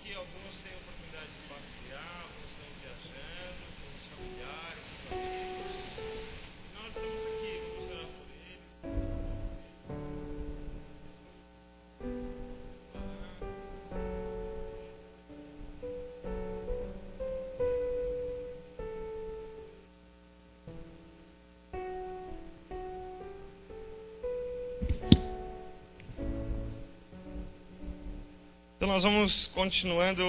que alguns têm a oportunidade de passear, alguns estão viajando com os familiares, os amigos. E nós estamos aqui, vamos orar por eles. Então nós vamos continuando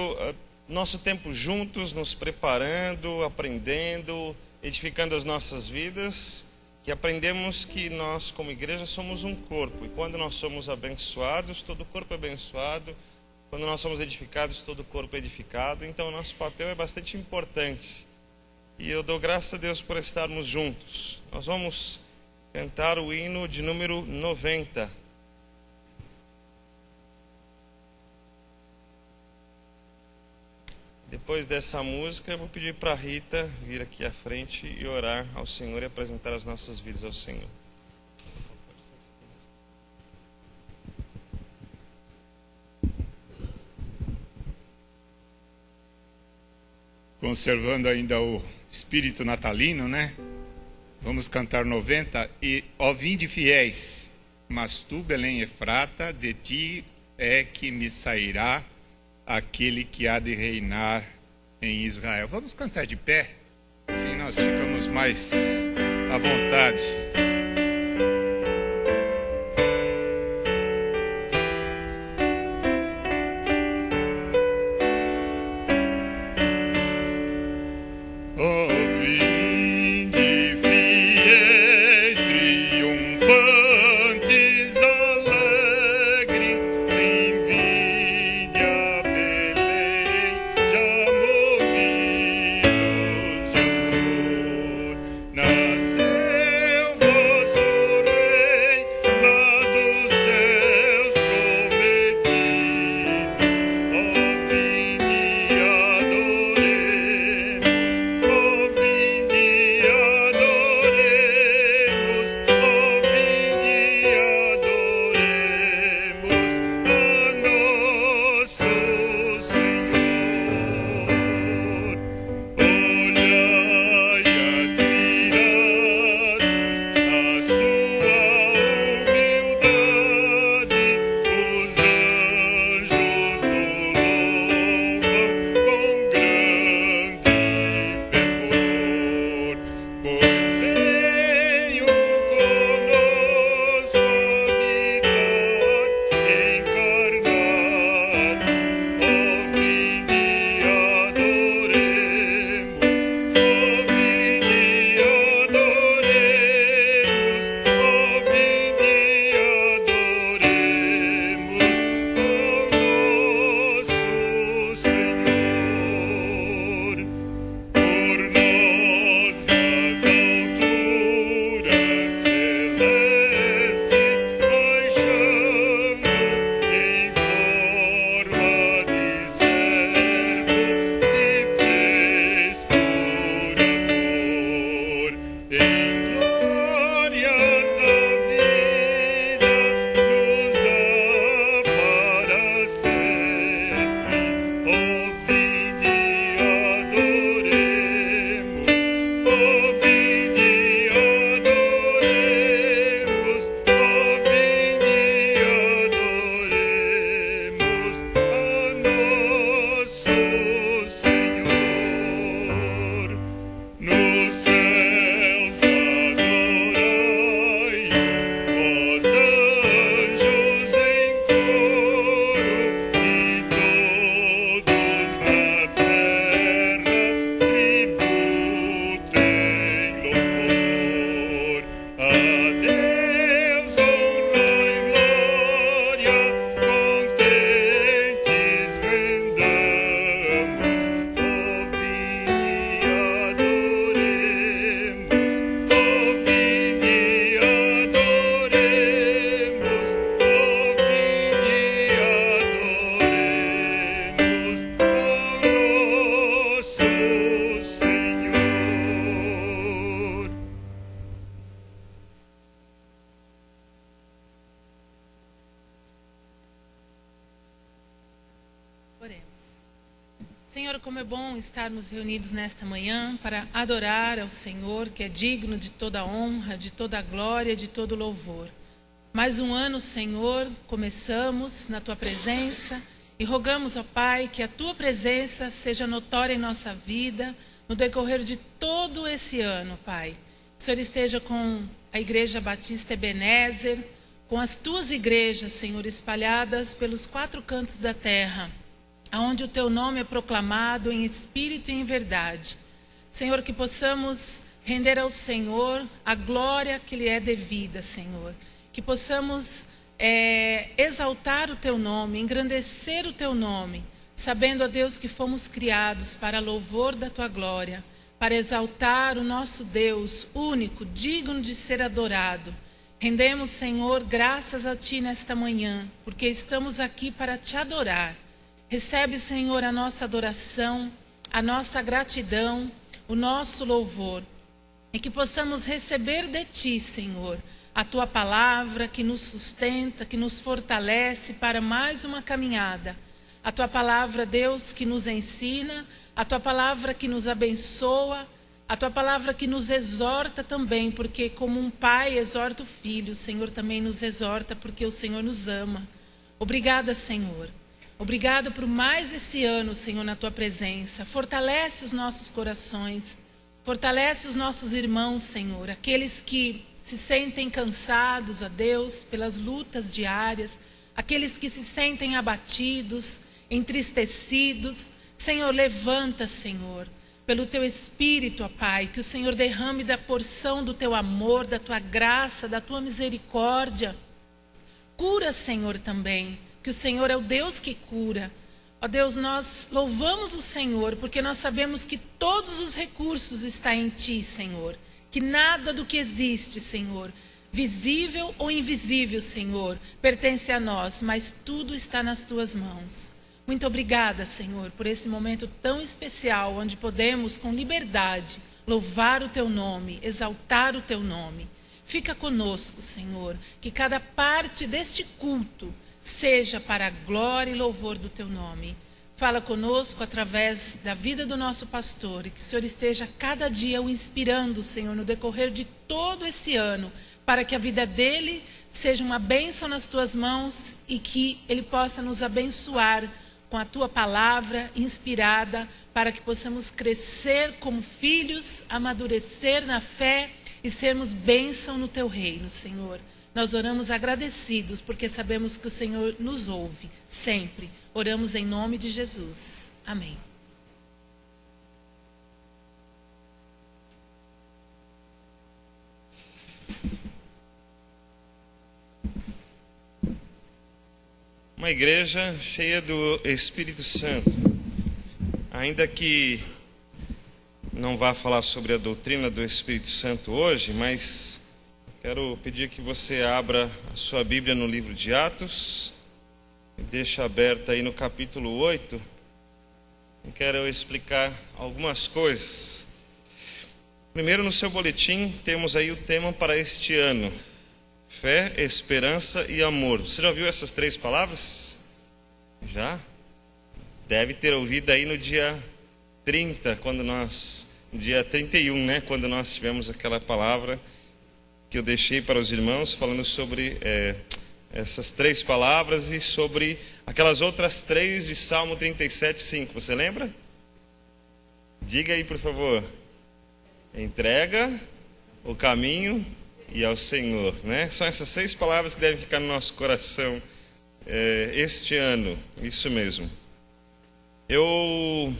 nosso tempo juntos, nos preparando, aprendendo, edificando as nossas vidas, que aprendemos que nós como igreja somos um corpo, e quando nós somos abençoados, todo o corpo é abençoado, quando nós somos edificados, todo o corpo é edificado, então o nosso papel é bastante importante, e eu dou graças a Deus por estarmos juntos. Nós vamos cantar o hino de número 90. Depois dessa música, eu vou pedir para a Rita vir aqui à frente e orar ao Senhor e apresentar as nossas vidas ao Senhor. Conservando ainda o espírito natalino, né? Vamos cantar 90. E, ó vinde fiéis, mas tu, Belém Efrata, de ti é que me sairá aquele que há de reinar em Israel. Vamos cantar de pé, assim nós ficamos mais à vontade. Nasceu Senhor, como é bom estarmos reunidos nesta manhã para adorar ao Senhor, que é digno de toda honra, de toda glória, de todo louvor. Mais um ano, Senhor, começamos na Tua presença e rogamos, ó Pai, que a Tua presença seja notória em nossa vida no decorrer de todo esse ano, Pai. Que o Senhor esteja com a Igreja Batista Ebenezer, com as Tuas igrejas, Senhor, espalhadas pelos 4 cantos da terra, aonde o Teu nome é proclamado em espírito e em verdade. Senhor, que possamos render ao Senhor a glória que lhe é devida, Senhor. Que possamos exaltar o Teu nome, engrandecer o Teu nome, sabendo, ó Deus, que fomos criados para louvor da Tua glória, para exaltar o nosso Deus único, digno de ser adorado. Rendemos, Senhor, graças a Ti nesta manhã, porque estamos aqui para Te adorar. Recebe, Senhor, a nossa adoração, a nossa gratidão, o nosso louvor. E que possamos receber de Ti, Senhor, a Tua palavra que nos sustenta, que nos fortalece para mais uma caminhada. A Tua palavra, Deus, que nos ensina, a Tua palavra que nos abençoa, a Tua palavra que nos exorta também, porque como um pai exorta o filho, o Senhor também nos exorta, porque o Senhor nos ama. Obrigada, Senhor. Obrigada por mais esse ano, Senhor, na Tua presença. Fortalece os nossos corações, fortalece os nossos irmãos, Senhor, aqueles que se sentem cansados, ó Deus, pelas lutas diárias, aqueles que se sentem abatidos, entristecidos. Senhor, levanta, Senhor, pelo Teu Espírito, ó Pai, que o Senhor derrame da porção do Teu amor, da Tua graça, da Tua misericórdia. Cura, Senhor, também, que o Senhor é o Deus que cura. Ó Deus, nós louvamos o Senhor, porque nós sabemos que todos os recursos estão em Ti, Senhor. Que nada do que existe, Senhor, visível ou invisível, Senhor, pertence a nós, mas tudo está nas Tuas mãos. Muito obrigada, Senhor, por esse momento tão especial, onde podemos, com liberdade, louvar o Teu nome, exaltar o Teu nome. Fica conosco, Senhor, que cada parte deste culto seja para a glória e louvor do Teu nome. Fala conosco através da vida do nosso pastor, e que o Senhor esteja cada dia o inspirando, Senhor, no decorrer de todo esse ano, para que a vida dele seja uma bênção nas Tuas mãos e que ele possa nos abençoar com a Tua palavra inspirada, para que possamos crescer como filhos, amadurecer na fé e sermos bênção no Teu reino, Senhor. Nós oramos agradecidos, porque sabemos que o Senhor nos ouve sempre. Oramos em nome de Jesus. Amém. Uma igreja cheia do Espírito Santo. Ainda que não vá falar sobre a doutrina do Espírito Santo hoje, mas quero pedir que você abra a sua Bíblia no livro de Atos, e deixa aberta aí no capítulo 8. Eu quero explicar algumas coisas. Primeiro, no seu boletim, temos aí o tema para este ano: fé, esperança e amor. Você já ouviu essas 3 palavras? Já? Deve ter ouvido aí no dia 30, no dia 31, né? Quando nós tivemos aquela palavra que eu deixei para os irmãos, falando sobre essas 3 palavras e sobre aquelas outras 3 de Salmo 37:5. Você lembra? Diga aí, por favor. Entrega o caminho e ao Senhor, né? São essas 6 palavras que devem ficar no nosso coração este ano, isso mesmo. Eu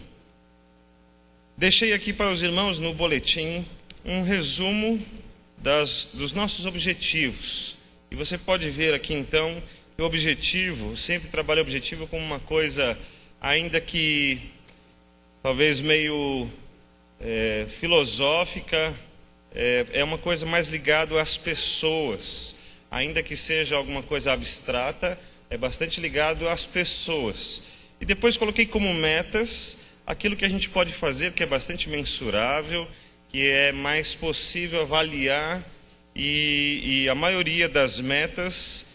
deixei aqui para os irmãos no boletim um resumo dos nossos objetivos. E você pode ver aqui então que o objetivo, sempre trabalho objetivo como uma coisa, ainda que talvez meio filosófica, é uma coisa mais ligada às pessoas, ainda que seja alguma coisa abstrata, é bastante ligado às pessoas. E depois coloquei como metas aquilo que a gente pode fazer, que é bastante mensurável, que é mais possível avaliar, e a maioria das metas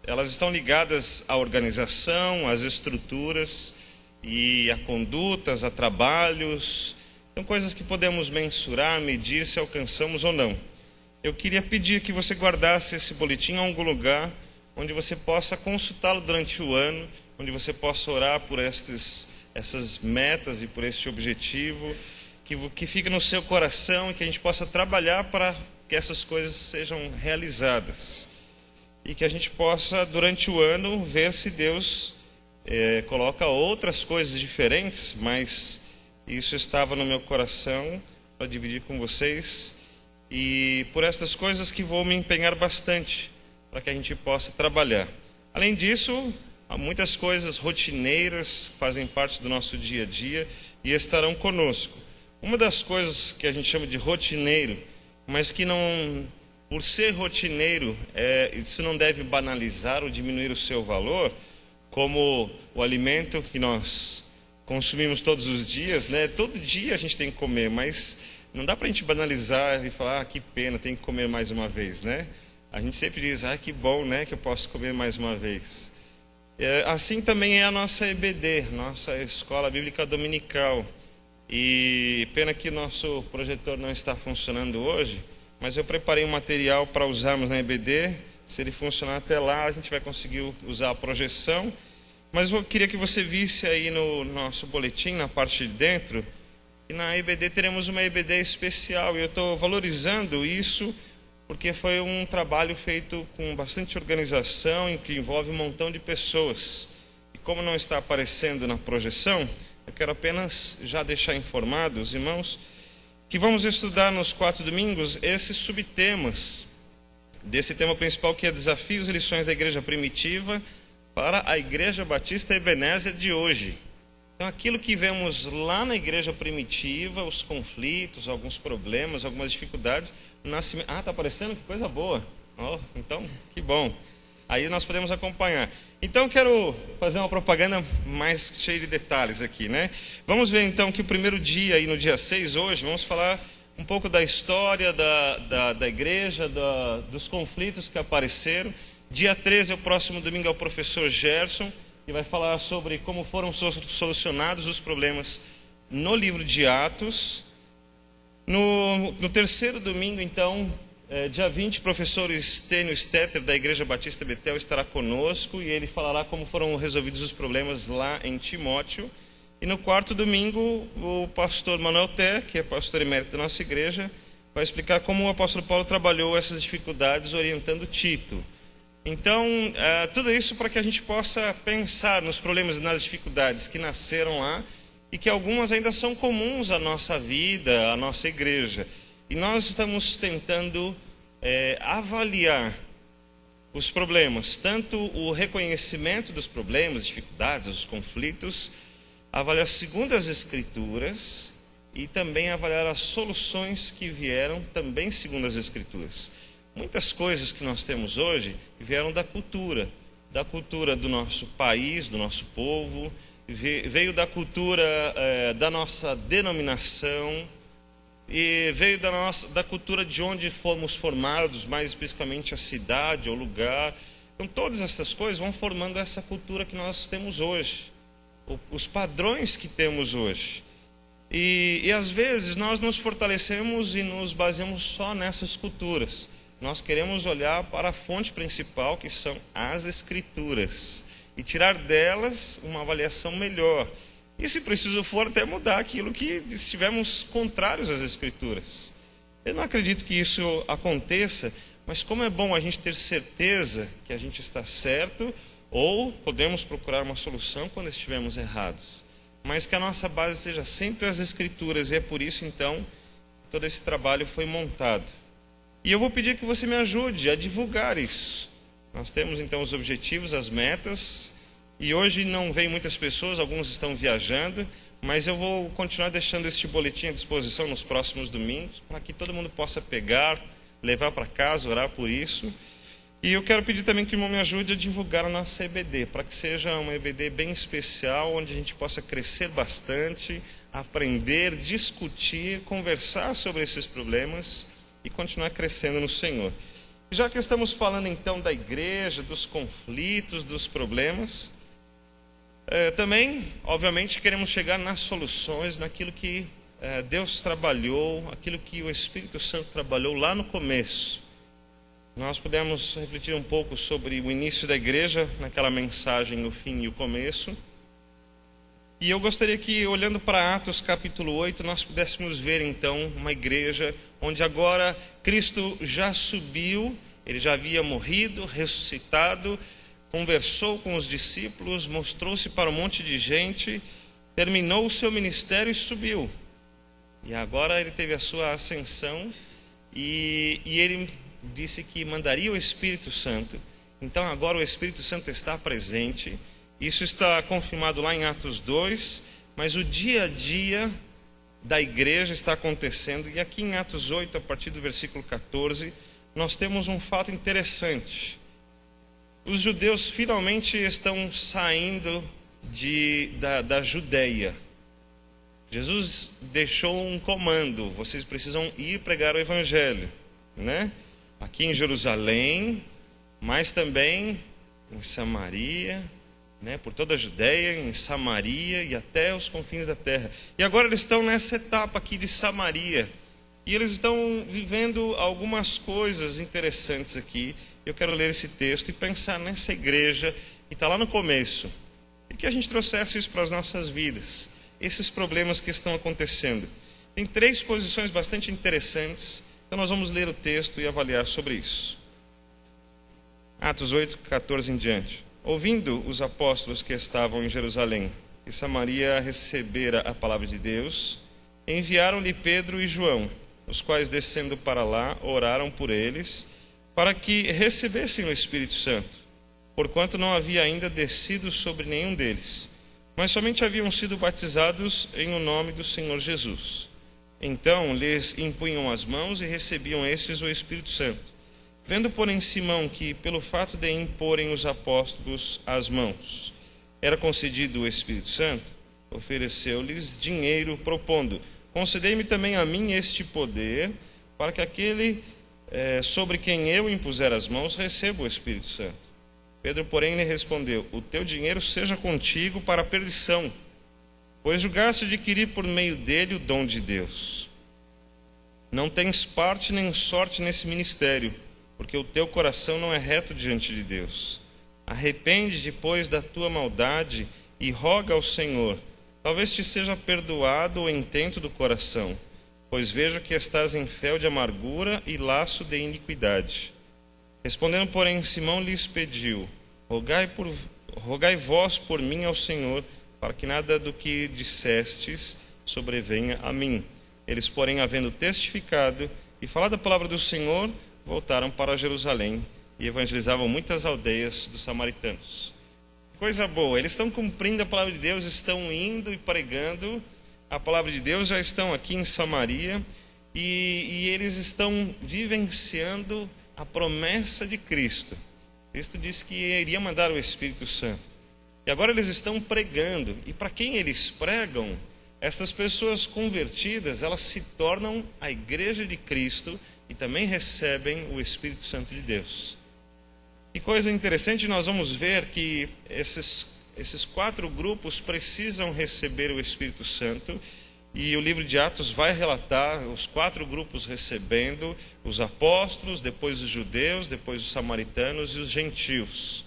elas estão ligadas à organização, às estruturas, e a condutas, a trabalhos. São coisas que podemos mensurar, medir se alcançamos ou não. Eu queria pedir que você guardasse esse boletim em algum lugar onde você possa consultá-lo durante o ano, onde você possa orar por essas metas e por este objetivo, que fique no seu coração e que a gente possa trabalhar para que essas coisas sejam realizadas. E que a gente possa, durante o ano, ver se Deus coloca outras coisas diferentes, mas isso estava no meu coração para dividir com vocês. E por estas coisas que vou me empenhar bastante para que a gente possa trabalhar. Além disso, há muitas coisas rotineiras que fazem parte do nosso dia a dia e estarão conosco. Uma das coisas que a gente chama de rotineiro, mas que não, por ser rotineiro, isso não deve banalizar ou diminuir o seu valor, como o alimento que nós consumimos todos os dias, né? Todo dia a gente tem que comer, mas não dá para a gente banalizar e falar, que pena, tem que comer mais uma vez, né? A gente sempre diz, que bom, né, que eu posso comer mais uma vez. Assim também é a nossa EBD, nossa Escola Bíblica Dominical. E pena que o nosso projetor não está funcionando hoje, mas eu preparei um material para usarmos na EBD. Se ele funcionar até lá, a gente vai conseguir usar a projeção. Mas eu queria que você visse aí no nosso boletim, na parte de dentro, que na EBD teremos uma EBD especial. E eu estou valorizando isso, porque foi um trabalho feito com bastante organização, em que envolve um montão de pessoas. E como não está aparecendo na projeção, eu quero apenas já deixar informados, irmãos, que vamos estudar nos 4 domingos esses subtemas desse tema principal, que é desafios e lições da igreja primitiva para a Igreja Batista Ebenezer de hoje. Então, aquilo que vemos lá na igreja primitiva, os conflitos, alguns problemas, algumas dificuldades, o nascimento... está aparecendo? Que coisa boa! Então, que bom! Aí nós podemos acompanhar. Então, quero fazer uma propaganda mais cheia de detalhes aqui, né? Vamos ver, então, que o primeiro dia, aí no dia 6, hoje, vamos falar um pouco da história da igreja, dos conflitos que apareceram. Dia 13, o próximo domingo, é o professor Gerson, que vai falar sobre como foram solucionados os problemas no livro de Atos. No terceiro domingo, então, dia 20, o professor Estênio Stetter, da Igreja Batista Betel, estará conosco e ele falará como foram resolvidos os problemas lá em Timóteo. E no quarto domingo, o pastor Manuel Té, que é pastor emérito da nossa igreja, vai explicar como o apóstolo Paulo trabalhou essas dificuldades orientando Tito. Então, tudo isso para que a gente possa pensar nos problemas e nas dificuldades que nasceram lá e que algumas ainda são comuns à nossa vida, à nossa igreja. E nós estamos tentando avaliar os problemas, tanto o reconhecimento dos problemas, dificuldades, os conflitos, avaliar segundo as Escrituras e também avaliar as soluções que vieram também segundo as Escrituras. Muitas coisas que nós temos hoje vieram da cultura do nosso país, do nosso povo, veio da cultura da nossa denominação e veio da cultura de onde fomos formados, mais especificamente a cidade, o lugar. Então todas essas coisas vão formando essa cultura que nós temos hoje, os padrões que temos hoje. E às vezes nós nos fortalecemos e nos baseamos só nessas culturas. Nós queremos olhar para a fonte principal, que são as Escrituras, e tirar delas uma avaliação melhor. E, se preciso for, até mudar aquilo que estivermos contrários às Escrituras. Eu não acredito que isso aconteça, mas como é bom a gente ter certeza que a gente está certo, ou podemos procurar uma solução quando estivermos errados. Mas que a nossa base seja sempre as Escrituras, e é por isso, então, que todo esse trabalho foi montado. E eu vou pedir que você me ajude a divulgar isso. Nós temos então os objetivos, as metas, e hoje não vem muitas pessoas, alguns estão viajando, mas eu vou continuar deixando este boletim à disposição nos próximos domingos, para que todo mundo possa pegar, levar para casa, orar por isso. E eu quero pedir também que o irmão me ajude a divulgar a nossa EBD, para que seja uma EBD bem especial, onde a gente possa crescer bastante, aprender, discutir, conversar sobre esses problemas e continuar crescendo no Senhor. Já que estamos falando então da igreja, dos conflitos, dos problemas, também, obviamente, queremos chegar nas soluções, naquilo que Deus trabalhou, aquilo que o Espírito Santo trabalhou lá no começo. Nós pudemos refletir um pouco sobre o início da igreja, naquela mensagem, o fim e o começo. E eu gostaria que, olhando para Atos capítulo 8, nós pudéssemos ver então uma igreja onde agora Cristo já subiu, ele já havia morrido, ressuscitado, conversou com os discípulos, mostrou-se para um monte de gente, terminou o seu ministério e subiu. E agora ele teve a sua ascensão e ele disse que mandaria o Espírito Santo. Então agora o Espírito Santo está presente. Isso está confirmado lá em Atos 2, mas o dia a dia da igreja está acontecendo. E aqui em Atos 8, a partir do versículo 14, nós temos um fato interessante. Os judeus finalmente estão saindo da Judeia. Jesus deixou um comando: vocês precisam ir pregar o evangelho, né? Aqui em Jerusalém, mas também em Samaria, né? Por toda a Judeia, em Samaria e até os confins da terra. E agora eles estão nessa etapa aqui de Samaria. E eles estão vivendo algumas coisas interessantes aqui. Eu quero ler esse texto e pensar nessa igreja que está lá no começo. E que a gente trouxesse isso para as nossas vidas. Esses problemas que estão acontecendo. Tem 3 posições bastante interessantes. Então nós vamos ler o texto e avaliar sobre isso. Atos 8, 14 em diante. Ouvindo os apóstolos que estavam em Jerusalém e Samaria recebera a palavra de Deus, enviaram-lhe Pedro e João, os quais descendo para lá oraram por eles, para que recebessem o Espírito Santo, porquanto não havia ainda descido sobre nenhum deles, mas somente haviam sido batizados em o nome do Senhor Jesus. Então lhes impunham as mãos e recebiam estes o Espírito Santo. Vendo, porém, Simão que, pelo fato de imporem os apóstolos as mãos, era concedido o Espírito Santo, ofereceu-lhes dinheiro, propondo: concedei-me também a mim este poder, para que aquele sobre quem eu impuser as mãos receba o Espírito Santo. Pedro, porém, lhe respondeu: o teu dinheiro seja contigo para a perdição, pois julgaste adquirir por meio dele o dom de Deus. Não tens parte nem sorte nesse ministério, porque o teu coração não é reto diante de Deus. Arrepende-te, pois, da tua maldade e roga ao Senhor. Talvez te seja perdoado o intento do coração, pois vejo que estás em fel de amargura e laço de iniquidade. Respondendo, porém, Simão lhes pediu: rogai vós por mim ao Senhor, para que nada do que dissestes sobrevenha a mim. Eles, porém, havendo testificado e falado a palavra do Senhor, voltaram para Jerusalém e evangelizavam muitas aldeias dos samaritanos. Coisa boa, eles estão cumprindo a palavra de Deus, estão indo e pregando a palavra de Deus, já estão aqui em Samaria e eles estão vivenciando a promessa de Cristo. Cristo disse que iria mandar o Espírito Santo. E agora eles estão pregando. E para quem eles pregam, estas pessoas convertidas, elas se tornam a igreja de Cristo e também recebem o Espírito Santo de Deus. E coisa interessante, nós vamos ver que esses 4 grupos precisam receber o Espírito Santo. E o livro de Atos vai relatar os 4 grupos recebendo: os apóstolos, depois os judeus, depois os samaritanos e os gentios.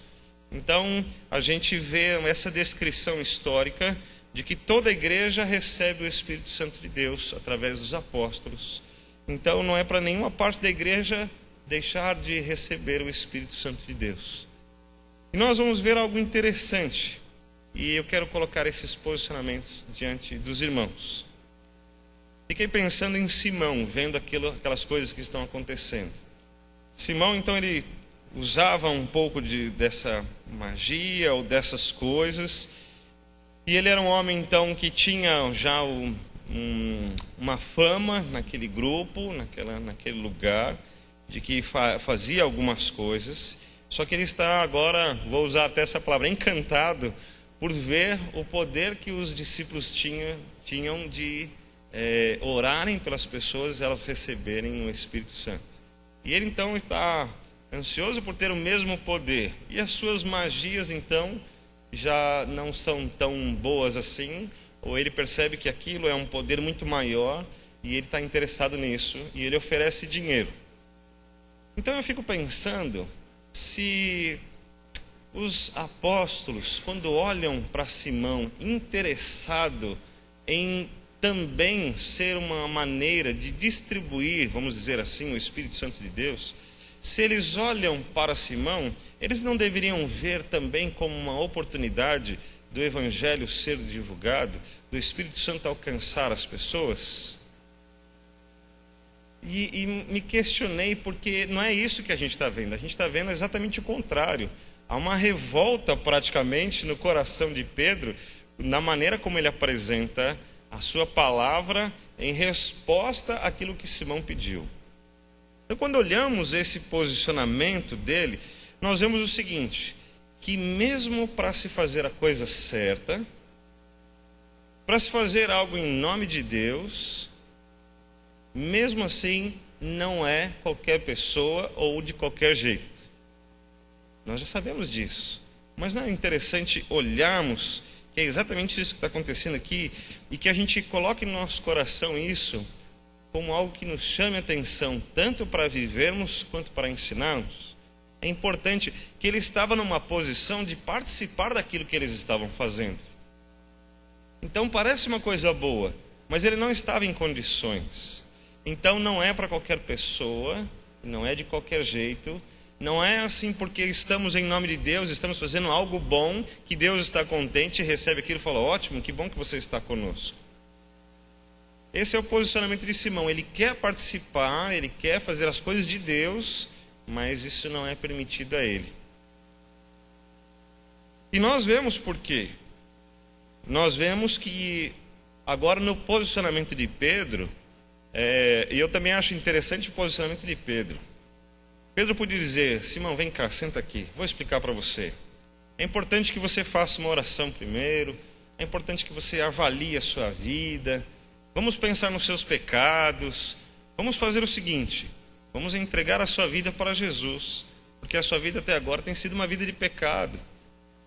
Então, a gente vê essa descrição histórica de que toda a igreja recebe o Espírito Santo de Deus através dos apóstolos. Então, não é para nenhuma parte da igreja deixar de receber o Espírito Santo de Deus. E nós vamos ver algo interessante. E eu quero colocar esses posicionamentos diante dos irmãos. Fiquei pensando em Simão, vendo aquelas coisas que estão acontecendo. Simão, então, ele usava um pouco dessa magia ou dessas coisas. E ele era um homem, então, que tinha já uma fama naquele grupo, naquele lugar, de que fazia algumas coisas. Só que ele está agora, vou usar até essa palavra, encantado por ver o poder que os discípulos tinham de orarem pelas pessoas e elas receberem o Espírito Santo. E ele então está ansioso por ter o mesmo poder. E as suas magias então já não são tão boas assim, ou ele percebe que aquilo é um poder muito maior e ele está interessado nisso e ele oferece dinheiro. Então eu fico pensando se os apóstolos, quando olham para Simão interessado em também ser uma maneira de distribuir, vamos dizer assim, o Espírito Santo de Deus, se eles olham para Simão, eles não deveriam ver também como uma oportunidade do Evangelho ser divulgado, do Espírito Santo alcançar as pessoas? E me questionei, porque não é isso que a gente está vendo. A gente está vendo exatamente o contrário. Há uma revolta praticamente no coração de Pedro, na maneira como ele apresenta a sua palavra em resposta àquilo que Simão pediu. Então, quando olhamos esse posicionamento dele, nós vemos o seguinte, que mesmo para se fazer a coisa certa, para se fazer algo em nome de Deus, mesmo assim, não é qualquer pessoa ou de qualquer jeito. Nós já sabemos disso. Mas não é interessante olharmos que é exatamente isso que está acontecendo aqui e que a gente coloque no nosso coração isso como algo que nos chame a atenção, tanto para vivermos quanto para ensinarmos? É importante que ele estava numa posição de participar daquilo que eles estavam fazendo. Então parece uma coisa boa, mas ele não estava em condições. Então não é para qualquer pessoa, não é de qualquer jeito, não é assim porque estamos em nome de Deus, estamos fazendo algo bom, que Deus está contente, recebe aquilo e fala, ótimo, que bom que você está conosco. Esse é o posicionamento de Simão, ele quer participar, ele quer fazer as coisas de Deus, mas isso não é permitido a ele. E nós vemos por quê? Nós vemos que agora no posicionamento de Pedro, e eu também acho interessante o posicionamento de Pedro. Pedro podia dizer, Simão, vem cá, senta aqui, vou explicar para você. É importante que você faça uma oração primeiro, é importante que você avalie a sua vida, vamos pensar nos seus pecados, vamos fazer o seguinte, vamos entregar a sua vida para Jesus, porque a sua vida até agora tem sido uma vida de pecado.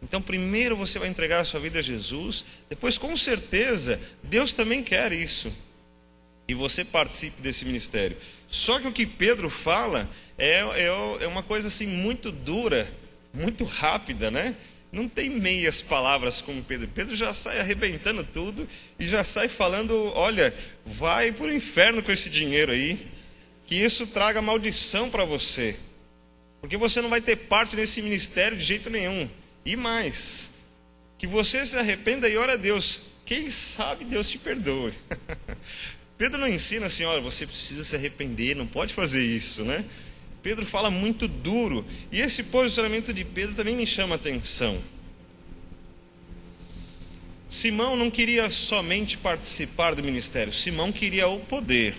Então primeiro você vai entregar a sua vida a Jesus, depois com certeza Deus também quer isso. E você participe desse ministério. Só que o que Pedro fala é uma coisa assim muito dura, muito rápida, né? Não tem meias palavras como Pedro. Pedro já sai arrebentando tudo e já sai falando, olha, vai para o inferno com esse dinheiro aí, que isso traga maldição para você, porque você não vai ter parte nesse ministério de jeito nenhum. E mais, que você se arrependa e ore a Deus, quem sabe Deus te perdoe. Pedro não ensina assim, olha, você precisa se arrepender, não pode fazer isso, né? Pedro fala muito duro, e esse posicionamento de Pedro também me chama a atenção. Simão não queria somente participar do ministério, Simão queria o poder.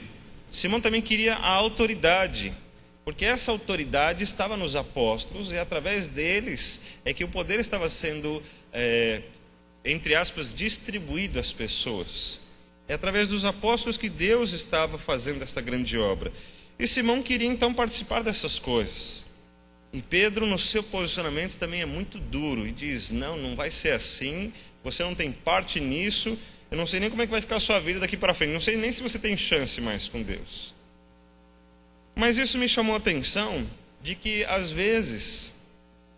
Simão também queria a autoridade, porque essa autoridade estava nos apóstolos, e através deles é que o poder estava sendo, entre aspas, distribuído às pessoas. É através dos apóstolos que Deus estava fazendo esta grande obra. E Simão queria então participar dessas coisas. E Pedro, no seu posicionamento, também é muito duro e diz, não vai ser assim, você não tem parte nisso, eu não sei nem como é que vai ficar a sua vida daqui para frente, não sei nem se você tem chance mais com Deus. Mas isso me chamou a atenção de que às vezes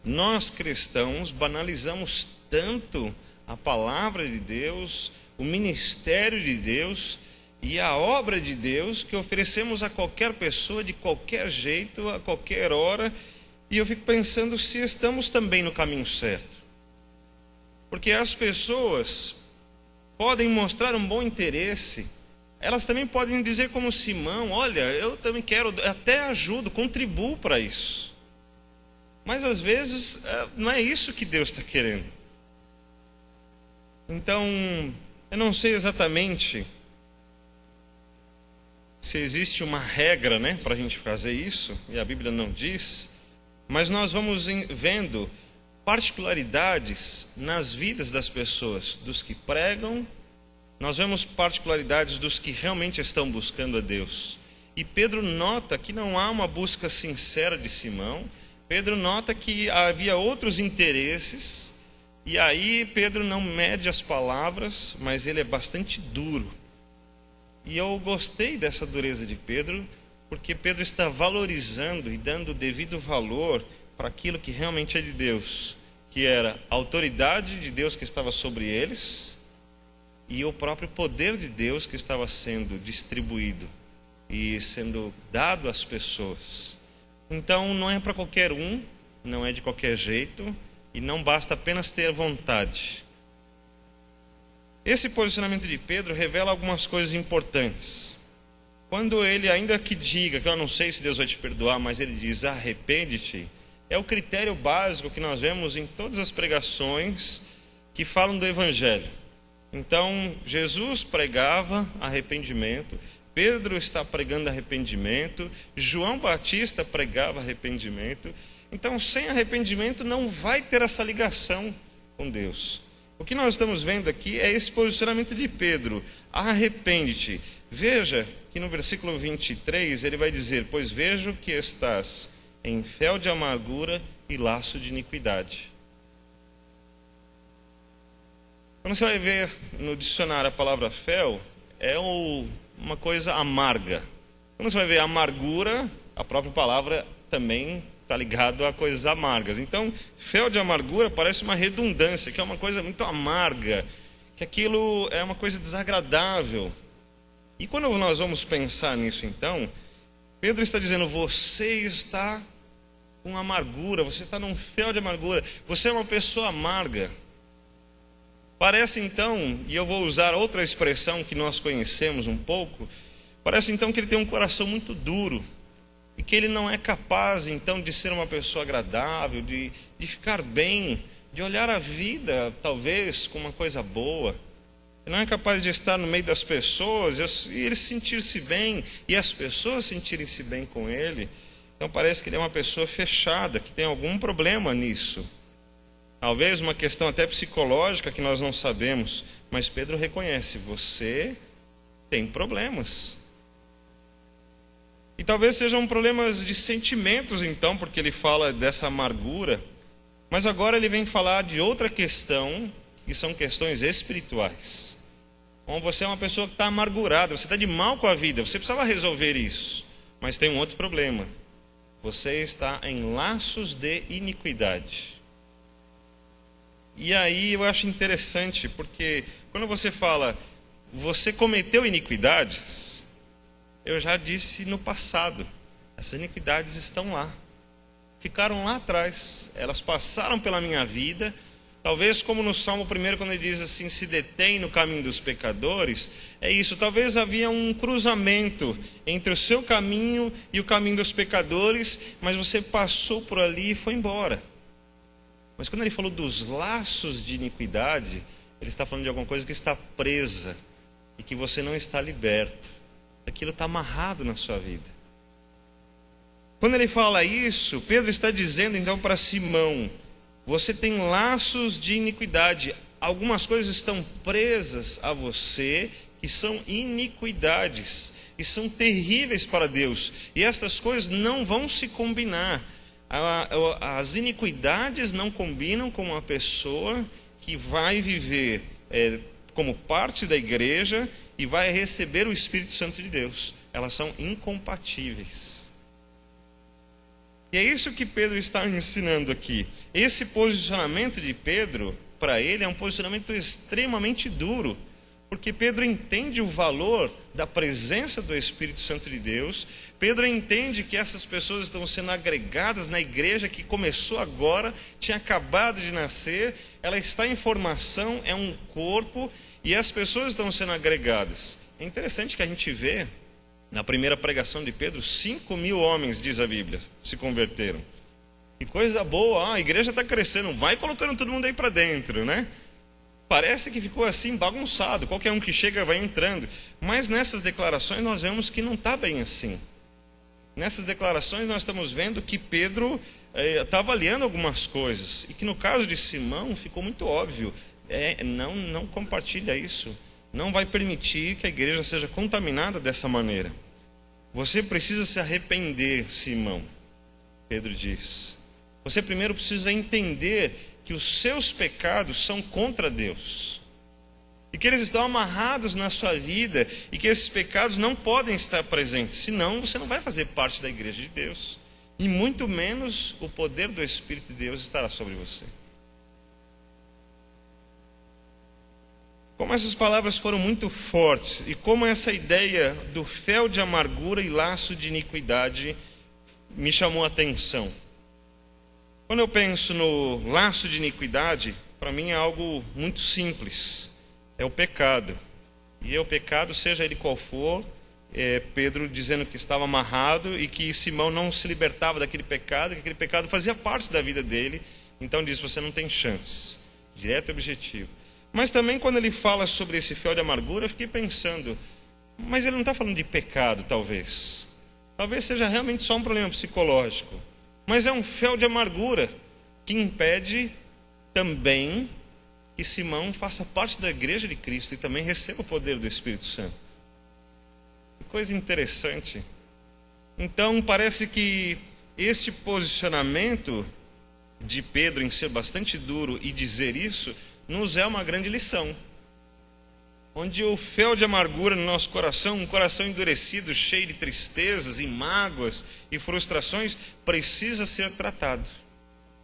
nós cristãos banalizamos tanto a palavra de Deus, o ministério de Deus e a obra de Deus, que oferecemos a qualquer pessoa, de qualquer jeito, a qualquer hora, e eu fico pensando se estamos também no caminho certo. Porque as pessoas podem mostrar um bom interesse, elas também podem dizer como Simão, olha, eu também quero, até ajudo, contribuo para isso. Mas às vezes não é isso que Deus está querendo. Então, eu não sei exatamente se existe uma regra, né, para a gente fazer isso, e a Bíblia não diz, mas nós vamos vendo particularidades nas vidas das pessoas, dos que pregam, nós vemos particularidades dos que realmente estão buscando a Deus. E Pedro nota que não há uma busca sincera de Simão, Pedro nota que havia outros interesses, E aí Pedro não mede as palavras, mas ele é bastante duro. E eu gostei dessa dureza de Pedro, porque Pedro está valorizando e dando o devido valor para aquilo que realmente é de Deus, que era a autoridade de Deus que estava sobre eles e o próprio poder de Deus que estava sendo distribuído e sendo dado às pessoas. Então não é para qualquer um, não é de qualquer jeito, e não basta apenas ter vontade. Esse posicionamento de Pedro revela algumas coisas importantes. Quando ele, ainda que diga que eu não sei se Deus vai te perdoar, mas ele diz arrepende-te, é o critério básico que nós vemos em todas as pregações que falam do Evangelho. Então, Jesus pregava arrependimento, Pedro está pregando arrependimento, João Batista pregava arrependimento. Então, sem arrependimento não vai ter essa ligação com Deus. O que nós estamos vendo aqui é esse posicionamento de Pedro: arrepende-te. Veja que no versículo 23 ele vai dizer: pois vejo que estás em fel de amargura e laço de iniquidade. Quando você vai ver no dicionário a palavra fel, é uma coisa amarga. Quando você vai ver amargura, a própria palavra também está ligado a coisas amargas. Então, fel de amargura parece uma redundância, que é uma coisa muito amarga, que aquilo é uma coisa desagradável. E quando nós vamos pensar nisso, então, Pedro está dizendo: você está com amargura, você está num fel de amargura, você é uma pessoa amarga. Parece então, e eu vou usar outra expressão que nós conhecemos um pouco, parece então que ele tem um coração muito duro, e que ele não é capaz então de ser uma pessoa agradável, de ficar bem, de olhar a vida talvez com uma coisa boa. Ele não é capaz de estar no meio das pessoas e ele sentir-se bem, e as pessoas sentirem-se bem com ele. Então parece que ele é uma pessoa fechada, que tem algum problema nisso. Talvez uma questão até psicológica que nós não sabemos, mas Pedro reconhece: você tem problemas. E talvez sejam problemas de sentimentos então, porque ele fala dessa amargura. Mas agora ele vem falar de outra questão, que são questões espirituais. Bom, você é uma pessoa que está amargurada, você está de mal com a vida, você precisava resolver isso. Mas tem um outro problema: você está em laços de iniquidade. E aí eu acho interessante, porque quando você fala, você cometeu iniquidades, eu já disse no passado, essas iniquidades estão lá, ficaram lá atrás, elas passaram pela minha vida. Talvez como no Salmo 1, quando ele diz assim: se detém no caminho dos pecadores, é isso, talvez havia um cruzamento entre o seu caminho e o caminho dos pecadores, mas você passou por ali e foi embora. Mas quando ele falou dos laços de iniquidade, ele está falando de alguma coisa que está presa e que você não está liberto. Aquilo está amarrado na sua vida. Quando ele fala isso, Pedro está dizendo então para Simão: você tem laços de iniquidade. Algumas coisas estão presas a você que são iniquidades e são terríveis para Deus. E estas coisas não vão se combinar. As iniquidades não combinam com uma pessoa que vai viver como parte da igreja e vai receber o Espírito Santo de Deus. Elas são incompatíveis. E é isso que Pedro está ensinando aqui. Esse posicionamento de Pedro, para ele, é um posicionamento extremamente duro, porque Pedro entende o valor da presença do Espírito Santo de Deus. Pedro entende que essas pessoas estão sendo agregadas na igreja que começou agora, tinha acabado de nascer, ela está em formação, é um corpo, e as pessoas estão sendo agregadas. É interessante que a gente vê, na primeira pregação de Pedro, 5.000 homens, diz a Bíblia, se converteram. Que coisa boa, a igreja está crescendo, vai colocando todo mundo aí para dentro, né? Parece que ficou assim bagunçado, qualquer um que chega vai entrando. Mas nessas declarações nós vemos que não está bem assim. Nessas declarações nós estamos vendo que Pedro está avaliando algumas coisas. E que no caso de Simão ficou muito óbvio. Não compartilha isso. Não vai permitir que a igreja seja contaminada dessa maneira. Você precisa se arrepender, Simão, Pedro diz. Você primeiro precisa entender que os seus pecados são contra Deus. E que eles estão amarrados na sua vida e que esses pecados não podem estar presentes, senão você não vai fazer parte da igreja de Deus. E muito menos o poder do Espírito de Deus estará sobre você. Como essas palavras foram muito fortes e como essa ideia do fel de amargura e laço de iniquidade me chamou a atenção. Quando eu penso no laço de iniquidade, para mim é algo muito simples. É o pecado. E é o pecado, seja ele qual for, Pedro dizendo que estava amarrado e que Simão não se libertava daquele pecado, que aquele pecado fazia parte da vida dele. Então diz, você não tem chance. Direto e objetivo. Mas também quando ele fala sobre esse fel de amargura, eu fiquei pensando, mas ele não está falando de pecado, talvez. Talvez seja realmente só um problema psicológico. Mas é um fel de amargura que impede também que Simão faça parte da igreja de Cristo e também receba o poder do Espírito Santo. Que coisa interessante. Então parece que este posicionamento de Pedro em ser bastante duro e dizer isso nos é uma grande lição. Onde o fel de amargura no nosso coração, um coração endurecido, cheio de tristezas e mágoas e frustrações, precisa ser tratado.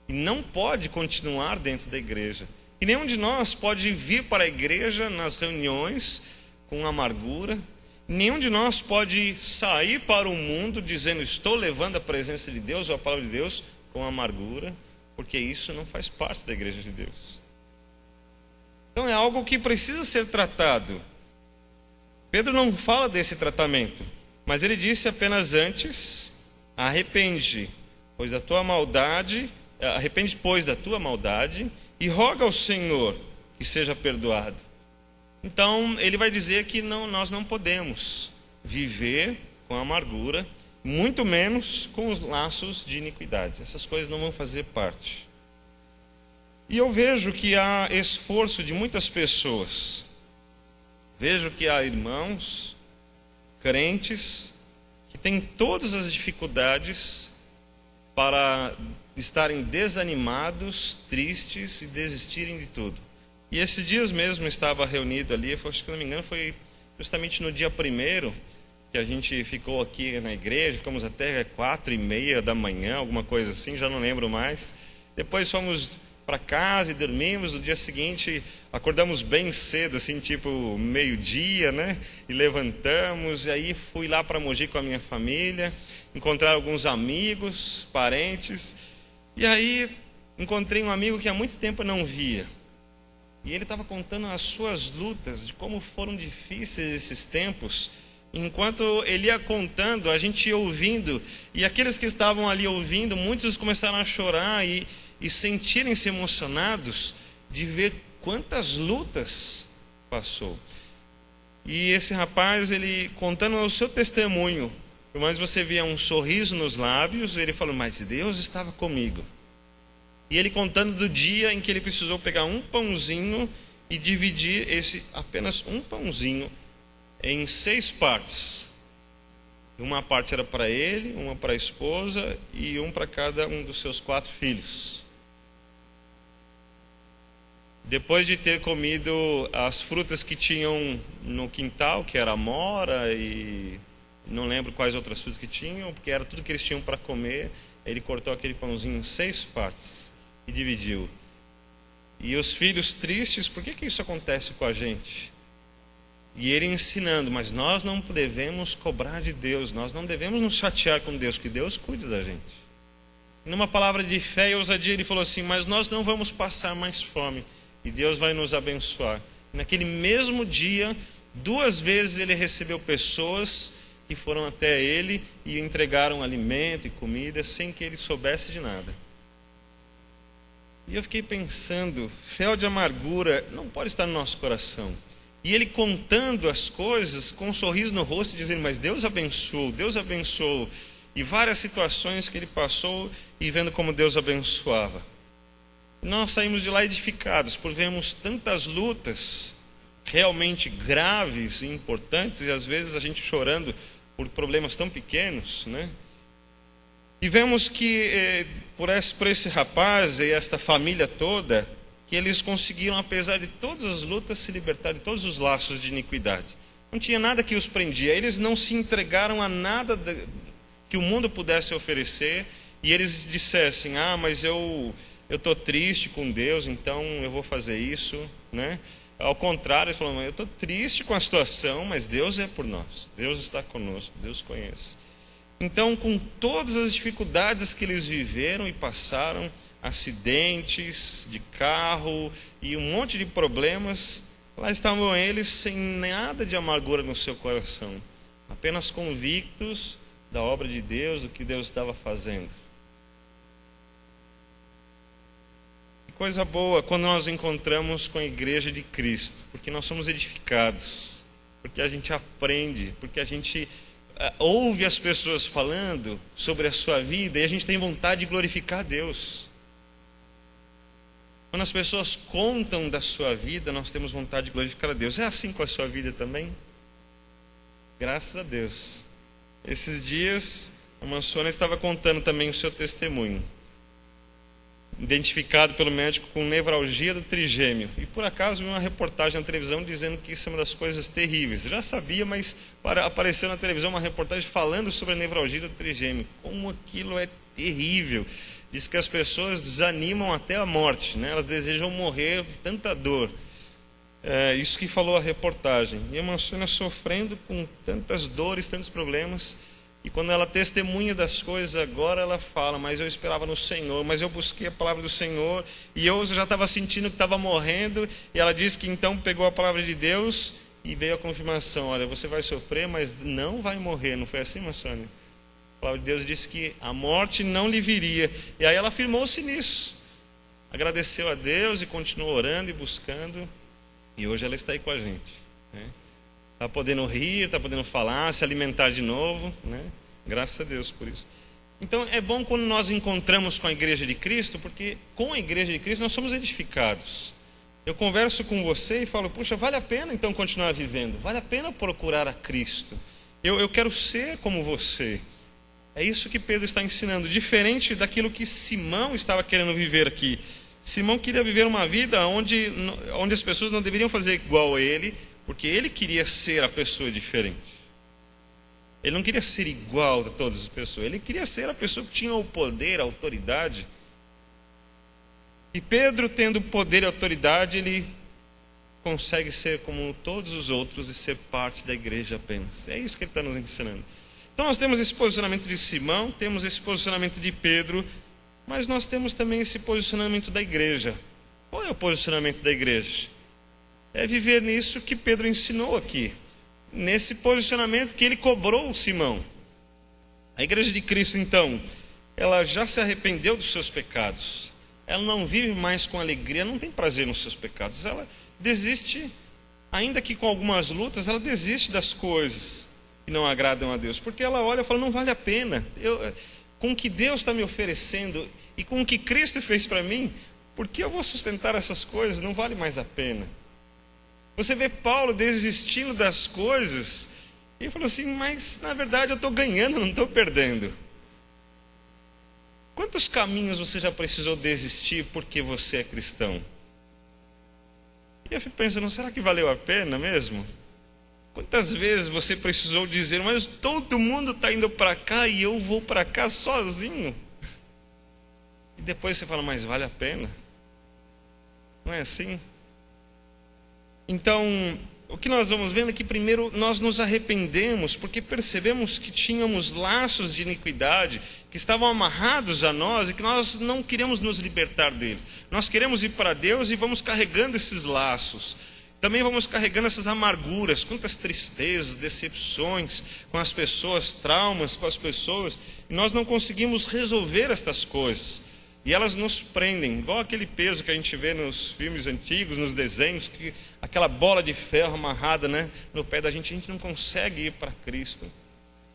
E não pode continuar dentro da igreja. E nenhum de nós pode vir para a igreja nas reuniões com amargura. Nenhum de nós pode sair para o mundo dizendo, estou levando a presença de Deus ou a palavra de Deus com amargura, porque isso não faz parte da igreja de Deus. Então é algo que precisa ser tratado. Pedro não fala desse tratamento, mas ele disse apenas antes, arrepende, pois da tua maldade e roga ao Senhor que seja perdoado. Então ele vai dizer que nós não podemos viver com amargura, muito menos com os laços de iniquidade. Essas coisas não vão fazer parte. E eu vejo que há esforço de muitas pessoas. Vejo que há irmãos, crentes, que têm todas as dificuldades para estarem desanimados, tristes e desistirem de tudo. E esses dias mesmo estava reunido ali, acho que se não me engano foi justamente no dia 1º, que a gente ficou aqui na igreja, ficamos até 4:30 da manhã, alguma coisa assim, já não lembro mais. Depois fomos para casa e dormimos. No dia seguinte acordamos bem cedo, assim, tipo meio-dia, né? E levantamos, e aí fui lá para Mogi com a minha família, encontrar alguns amigos, parentes, e aí encontrei um amigo que há muito tempo eu não via. E ele estava contando as suas lutas, de como foram difíceis esses tempos. Enquanto ele ia contando, a gente ia ouvindo, e aqueles que estavam ali ouvindo, muitos começaram a chorar e sentirem-se emocionados de ver quantas lutas passou. E esse rapaz, ele contando o seu testemunho, por mais você via um sorriso nos lábios, ele falou, mas Deus estava comigo. E ele contando do dia em que ele precisou pegar um pãozinho e dividir apenas um pãozinho em 6 partes. Uma parte era para ele, uma para a esposa e um para cada um dos seus 4 filhos. Depois de ter comido as frutas que tinham no quintal, que era amora e não lembro quais outras frutas que tinham, porque era tudo que eles tinham para comer, ele cortou aquele pãozinho em 6 partes e dividiu. E os filhos tristes, por que isso acontece com a gente? E ele ensinando, mas nós não devemos cobrar de Deus, nós não devemos nos chatear com Deus, que Deus cuida da gente. E numa palavra de fé e ousadia, ele falou assim, mas nós não vamos passar mais fome, e Deus vai nos abençoar. Naquele mesmo dia, 2 vezes ele recebeu pessoas que foram até ele e entregaram alimento e comida sem que ele soubesse de nada. E eu fiquei pensando, fel de amargura não pode estar no nosso coração. E ele contando as coisas com um sorriso no rosto, dizendo, mas Deus abençoou, Deus abençoou. E várias situações que ele passou e vendo como Deus abençoava. Nós saímos de lá edificados por vermos tantas lutas realmente graves e importantes, e às vezes a gente chorando por problemas tão pequenos, né? E vemos que por esse rapaz e esta família toda, que eles conseguiram, apesar de todas as lutas, se libertar de todos os laços de iniquidade. Não tinha nada que os prendia, eles não se entregaram a nada que o mundo pudesse oferecer, e eles dissessem, mas eu estou triste com Deus, então eu vou fazer isso, né? Ao contrário, eles falaram, eu estou triste com a situação, mas Deus é por nós, Deus está conosco, Deus conhece. Então, com todas as dificuldades que eles viveram e passaram, acidentes de carro e um monte de problemas, lá estavam eles sem nada de amargura no seu coração, apenas convictos da obra de Deus, do que Deus estava fazendo. Que coisa boa quando nós encontramos com a igreja de Cristo, porque nós somos edificados, porque a gente aprende, porque a gente ouve as pessoas falando sobre a sua vida e a gente tem vontade de glorificar a Deus. Quando as pessoas contam da sua vida, nós temos vontade de glorificar a Deus. É assim com a sua vida também? Graças a Deus. Esses dias, a Mansônia estava contando também o seu testemunho. Identificado pelo médico com nevralgia do trigêmeo. E por acaso vi uma reportagem na televisão dizendo que isso é uma das coisas terríveis. Eu já sabia, mas apareceu na televisão uma reportagem falando sobre a nevralgia do trigêmeo. Como aquilo é terrível. Diz que as pessoas desanimam até a morte, né? Elas desejam morrer de tanta dor. Isso que falou a reportagem. E a Mansônia sofrendo com tantas dores, tantos problemas. E quando ela testemunha das coisas agora, ela fala, mas eu esperava no Senhor, mas eu busquei a palavra do Senhor, e eu já estava sentindo que estava morrendo, e ela disse que então pegou a palavra de Deus, e veio a confirmação, olha, você vai sofrer, mas não vai morrer. Não foi assim, Mansônia? A palavra de Deus disse que a morte não lhe viria, e aí ela firmou-se nisso, agradeceu a Deus, e continuou orando e buscando, e hoje ela está aí com a gente, né? Está podendo rir, está podendo falar, se alimentar de novo, né? Graças a Deus por isso. Então é bom quando nós encontramos com a igreja de Cristo, porque com a igreja de Cristo nós somos edificados. Eu converso com você e falo, puxa, vale a pena então continuar vivendo, vale a pena procurar a Cristo. Eu quero ser como você. É isso que Pedro está ensinando, diferente daquilo que Simão estava querendo viver aqui. Simão queria viver uma vida onde as pessoas não deveriam fazer igual a ele, porque ele queria ser a pessoa diferente. Ele não queria ser igual a todas as pessoas. Ele queria ser a pessoa que tinha o poder, a autoridade. E Pedro, tendo poder e autoridade, ele consegue ser como todos os outros e ser parte da igreja apenas. É isso que ele está nos ensinando. Então nós temos esse posicionamento de Simão, temos esse posicionamento de Pedro, mas nós temos também esse posicionamento da igreja. Qual é o posicionamento da igreja? É viver nisso que Pedro ensinou aqui, nesse posicionamento que ele cobrou o Simão. A igreja de Cristo, então, ela já se arrependeu dos seus pecados, ela não vive mais com alegria, não tem prazer nos seus pecados, ela desiste, ainda que com algumas lutas, ela desiste das coisas que não agradam a Deus, porque ela olha e fala, não vale a pena, com o que Deus está me oferecendo e com o que Cristo fez para mim, por que eu vou sustentar essas coisas? Não vale mais a pena. Você vê Paulo desistindo das coisas e falou assim, mas na verdade eu estou ganhando, não estou perdendo. Quantos caminhos você já precisou desistir porque você é cristão? E eu fico pensando, será que valeu a pena mesmo? Quantas vezes você precisou dizer, mas todo mundo está indo para cá e eu vou para cá sozinho? E depois você fala, mas vale a pena? Não é assim? Então, o que nós vamos vendo é que primeiro nós nos arrependemos porque percebemos que tínhamos laços de iniquidade que estavam amarrados a nós e que nós não queremos nos libertar deles. Nós queremos ir para Deus e vamos carregando esses laços. Também vamos carregando essas amarguras, quantas tristezas, decepções com as pessoas, traumas com as pessoas, e nós não conseguimos resolver estas coisas. E elas nos prendem, igual aquele peso que a gente vê nos filmes antigos, nos desenhos, que aquela bola de ferro amarrada, né, no pé da gente, a gente não consegue ir para Cristo.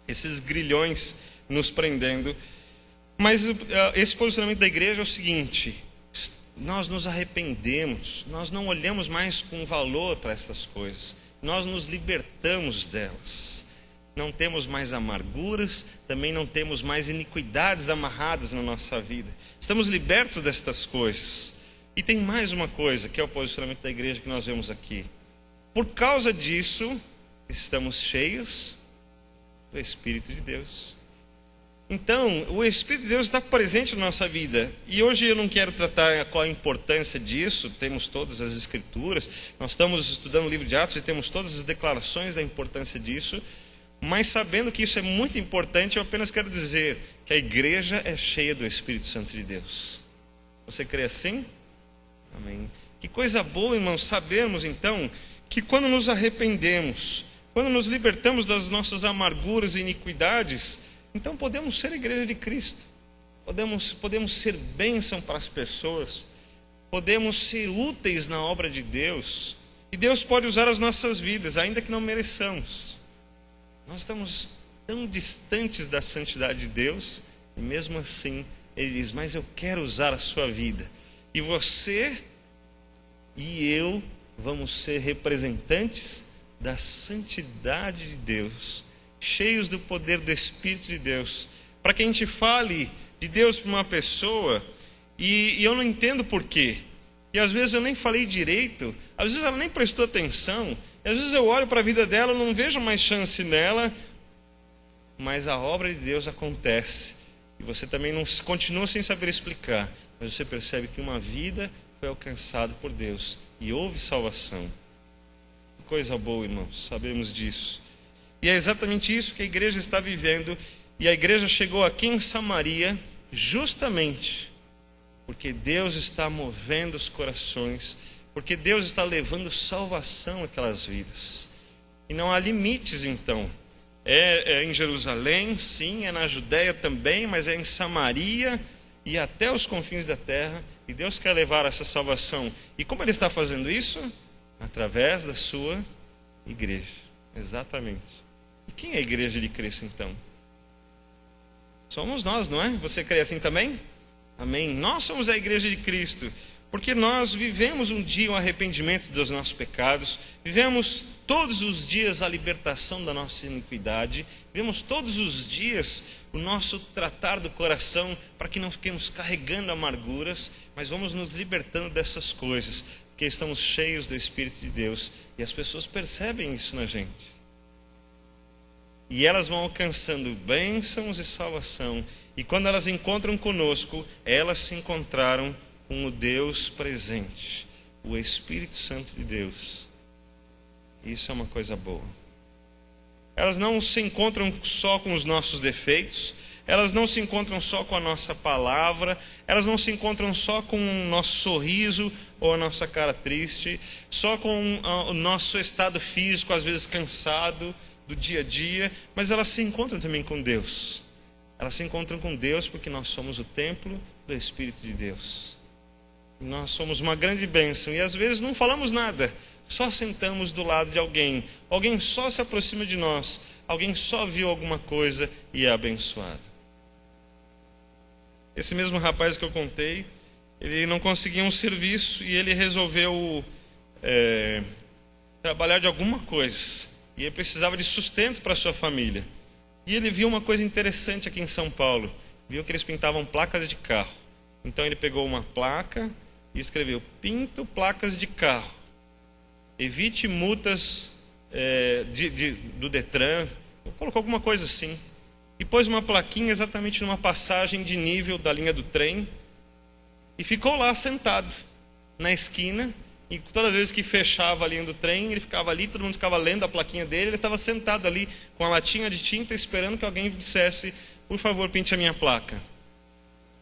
Esses grilhões nos prendendo. Mas esse posicionamento da igreja é o seguinte, nós nos arrependemos, nós não olhamos mais com valor para essas coisas, nós nos libertamos delas. não temos mais amarguras, também não temos mais iniquidades amarradas na nossa vida. Estamos libertos destas coisas. E tem mais uma coisa, que é o posicionamento da igreja que nós vemos aqui. Por causa disso, estamos cheios do Espírito de Deus. Então, o Espírito de Deus está presente na nossa vida. E hoje eu não quero tratar qual a importância disso. Temos todas as escrituras. Nós estamos estudando o livro de Atos e temos todas as declarações da importância disso. Mas sabendo que isso é muito importante, eu apenas quero dizer que a igreja é cheia do Espírito Santo de Deus. Você crê assim? Amém. Que coisa boa, irmãos, sabermos então que quando nos arrependemos, quando nos libertamos das nossas amarguras e iniquidades, então podemos ser a igreja de Cristo, podemos ser bênção para as pessoas, podemos ser úteis na obra de Deus, e Deus pode usar as nossas vidas, ainda que não mereçamos. Nós estamos tão distantes da santidade de Deus, e mesmo assim Ele diz, mas eu quero usar a sua vida, e você e eu vamos ser representantes da santidade de Deus, cheios do poder do Espírito de Deus, para que a gente fale de Deus para uma pessoa, e eu não entendo por quê, e às vezes eu nem falei direito, às vezes ela nem prestou atenção, e às vezes eu olho para a vida dela, não vejo mais chance nela, mas a obra de Deus acontece, e você também não continua sem saber explicar, mas você percebe que uma vida foi alcançada por Deus, e houve salvação. Coisa boa, irmãos, sabemos disso. E é exatamente isso que a igreja está vivendo. E a igreja chegou aqui em Samaria justamente porque Deus está movendo os corações, porque Deus está levando salvação àquelas vidas. E não há limites então. É em Jerusalém, sim, é na Judéia também, mas é em Samaria e até os confins da terra. E Deus quer levar essa salvação. E como Ele está fazendo isso? Através da sua igreja. Exatamente. E quem é a igreja de Cristo então? Somos nós, não é? Você crê assim também? Amém. Nós somos a igreja de Cristo, porque nós vivemos um dia o arrependimento dos nossos pecados, vivemos todos os dias a libertação da nossa iniquidade, vivemos todos os dias o nosso tratar do coração para que não fiquemos carregando amarguras, mas vamos nos libertando dessas coisas, porque estamos cheios do Espírito de Deus e as pessoas percebem isso na gente. E elas vão alcançando bênçãos e salvação. E quando elas encontram conosco, elas se encontraram com o Deus presente, o Espírito Santo de Deus. Isso é uma coisa boa. Elas não se encontram só com os nossos defeitos, elas não se encontram só com a nossa palavra, elas não se encontram só com o nosso sorriso ou a nossa cara triste, só com o nosso estado físico, às vezes cansado do dia a dia, mas elas se encontram também com Deus. Elas se encontram com Deus porque nós somos o templo do Espírito de Deus. E nós somos uma grande bênção e às vezes não falamos nada, só sentamos do lado de alguém, alguém só se aproxima de nós, alguém só viu alguma coisa e é abençoado. Esse mesmo rapaz que eu contei, ele não conseguia um serviço e ele resolveu trabalhar de alguma coisa. E ele precisava de sustento para a sua família. E ele viu uma coisa interessante aqui em São Paulo. Viu que eles pintavam placas de carro. Então ele pegou uma placa e escreveu: pinto placas de carro. Evite multas do Detran. Colocou alguma coisa assim. E pôs uma plaquinha exatamente numa passagem de nível da linha do trem. E ficou lá sentado na esquina. E todas as vezes que fechava a linha do trem, ele ficava ali, todo mundo ficava lendo a plaquinha dele, ele estava sentado ali com a latinha de tinta, esperando que alguém dissesse: por favor, pinte a minha placa.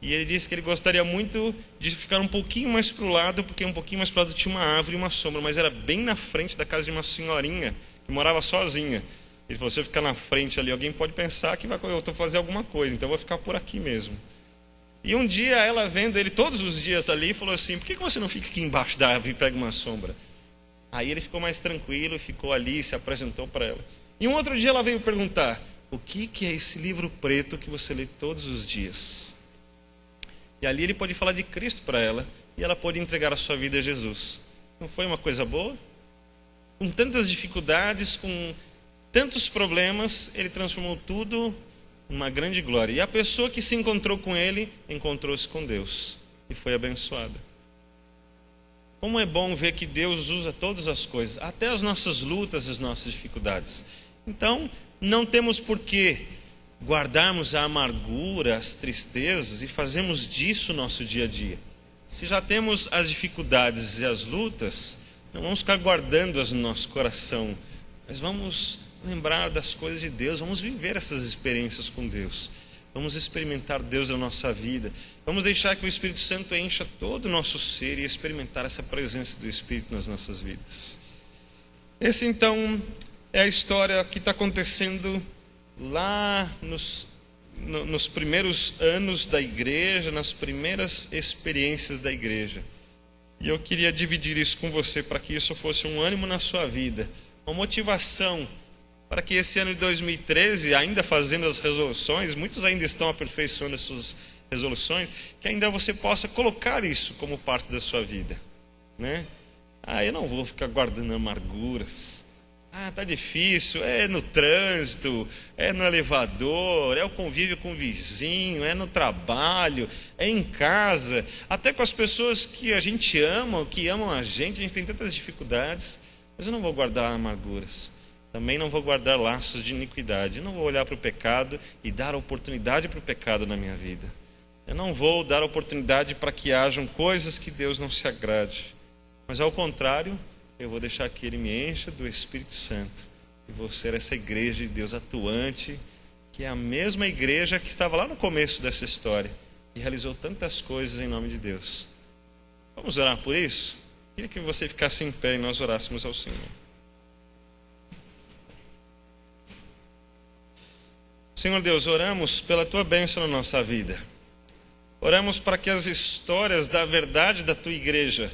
E ele disse que ele gostaria muito de ficar um pouquinho mais para o lado, porque um pouquinho mais para o lado tinha uma árvore e uma sombra, mas era bem na frente da casa de uma senhorinha, que morava sozinha. Ele falou: se eu ficar na frente ali, alguém pode pensar que eu estou fazendo alguma coisa, então eu vou ficar por aqui mesmo. E um dia ela vendo ele todos os dias ali, falou assim: por que você não fica aqui embaixo da árvore e pega uma sombra? Aí ele ficou mais tranquilo, ficou ali e se apresentou para ela. E um outro dia ela veio perguntar: o que é esse livro preto que você lê todos os dias? E ali ele pôde falar de Cristo para ela, e ela pôde entregar a sua vida a Jesus. Não foi uma coisa boa? Com tantas dificuldades, com tantos problemas, ele transformou tudo numa grande glória. E a pessoa que se encontrou com ele, encontrou-se com Deus e foi abençoada. Como é bom ver que Deus usa todas as coisas, até as nossas lutas, as nossas dificuldades. Então, não temos por que guardarmos a amargura, as tristezas e fazermos disso o nosso dia a dia. Se já temos as dificuldades e as lutas, não vamos ficar guardando-as no nosso coração, mas vamos lembrar das coisas de Deus, vamos viver essas experiências com Deus, vamos experimentar Deus na nossa vida, vamos deixar que o Espírito Santo encha todo o nosso ser e experimentar essa presença do Espírito nas nossas vidas. Esse então é a história que está acontecendo lá nos primeiros anos da igreja, nas primeiras experiências da igreja. E eu queria dividir isso com você para que isso fosse um ânimo na sua vida, uma motivação para que esse ano de 2013, ainda fazendo as resoluções, muitos ainda estão aperfeiçoando as suas resoluções, que ainda você possa colocar isso como parte da sua vida, né? Eu não vou ficar guardando amarguras. Tá difícil, é no trânsito, é no elevador, é o convívio com o vizinho, é no trabalho, é em casa, até com as pessoas que a gente ama, que amam a gente tem tantas dificuldades, mas eu não vou guardar amarguras, também não vou guardar laços de iniquidade, eu não vou olhar para o pecado e dar oportunidade para o pecado na minha vida, eu não vou dar oportunidade para que hajam coisas que Deus não se agrade, mas ao contrário, eu vou deixar que Ele me encha do Espírito Santo. E vou ser essa igreja de Deus atuante, que é a mesma igreja que estava lá no começo dessa história e realizou tantas coisas em nome de Deus. Vamos orar por isso? Queria que você ficasse em pé e nós orássemos ao Senhor. Senhor Deus, oramos pela Tua bênção na nossa vida. Oramos para que as histórias da verdade da Tua igreja,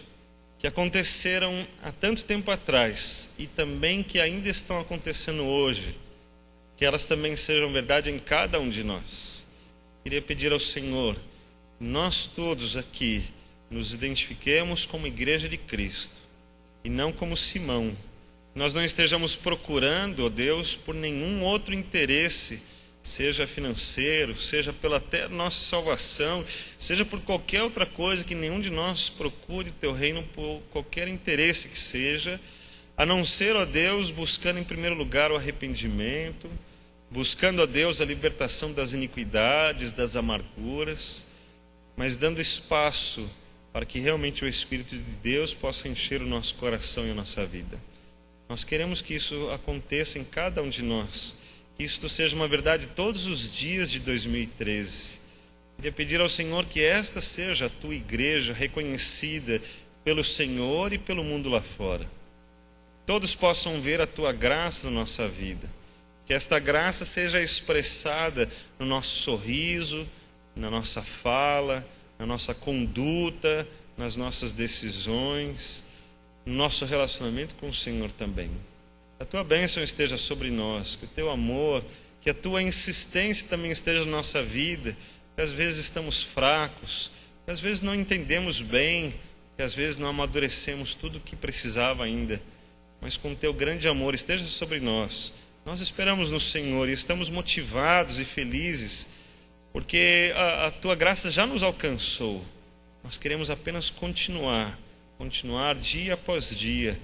que aconteceram há tanto tempo atrás e também que ainda estão acontecendo hoje, que elas também sejam verdade em cada um de nós. Queria pedir ao Senhor, nós todos aqui nos identifiquemos como igreja de Cristo e não como Simão. Nós não estejamos procurando, ó Deus, por nenhum outro interesse, seja financeiro, seja pela até nossa salvação, seja por qualquer outra coisa, que nenhum de nós procure o Teu reino por qualquer interesse que seja, a não ser, ó Deus, buscando em primeiro lugar o arrependimento, buscando, ó Deus, a libertação das iniquidades, das amarguras, mas dando espaço para que realmente o Espírito de Deus possa encher o nosso coração e a nossa vida. Nós queremos que isso aconteça em cada um de nós, que isto seja uma verdade todos os dias de 2013. Queria pedir ao Senhor que esta seja a Tua igreja reconhecida pelo Senhor e pelo mundo lá fora. Todos possam ver a Tua graça na nossa vida. Que esta graça seja expressada no nosso sorriso, na nossa fala, na nossa conduta, nas nossas decisões, no nosso relacionamento com o Senhor também. A Tua bênção esteja sobre nós, que o Teu amor, que a Tua insistência também esteja na nossa vida, que às vezes estamos fracos, que às vezes não entendemos bem, que às vezes não amadurecemos tudo o que precisava ainda, mas com o Teu grande amor esteja sobre nós. Nós esperamos no Senhor e estamos motivados e felizes, porque a Tua graça já nos alcançou. Nós queremos apenas continuar dia após dia,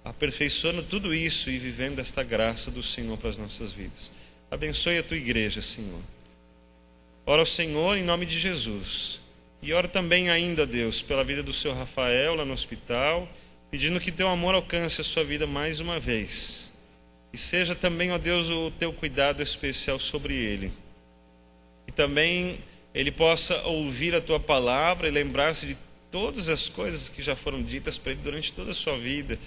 aperfeiçoando tudo isso e vivendo esta graça do Senhor para as nossas vidas. Abençoe a Tua igreja, Senhor. Ora ao Senhor em nome de Jesus. E oro também ainda, Deus, pela vida do Seu Rafael lá no hospital, pedindo que Teu amor alcance a sua vida mais uma vez. E seja também, ó Deus, o Teu cuidado especial sobre ele. E também ele possa ouvir a Tua palavra e lembrar-se de todas as coisas que já foram ditas para ele durante toda a sua vida.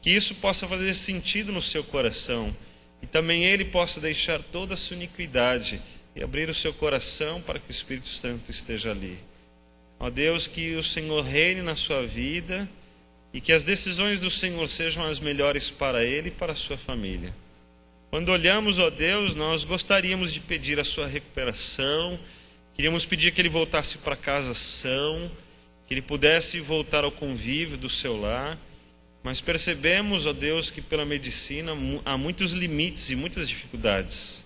Que isso possa fazer sentido no seu coração. E também ele possa deixar toda a sua iniquidade e abrir o seu coração para que o Espírito Santo esteja ali. Ó Deus, que o Senhor reine na sua vida e que as decisões do Senhor sejam as melhores para ele e para a sua família. Quando olhamos, ó Deus, nós gostaríamos de pedir a sua recuperação, queríamos pedir que ele voltasse para casa são, que ele pudesse voltar ao convívio do seu lar, Mas percebemos, ó Deus, que pela medicina há muitos limites e muitas dificuldades.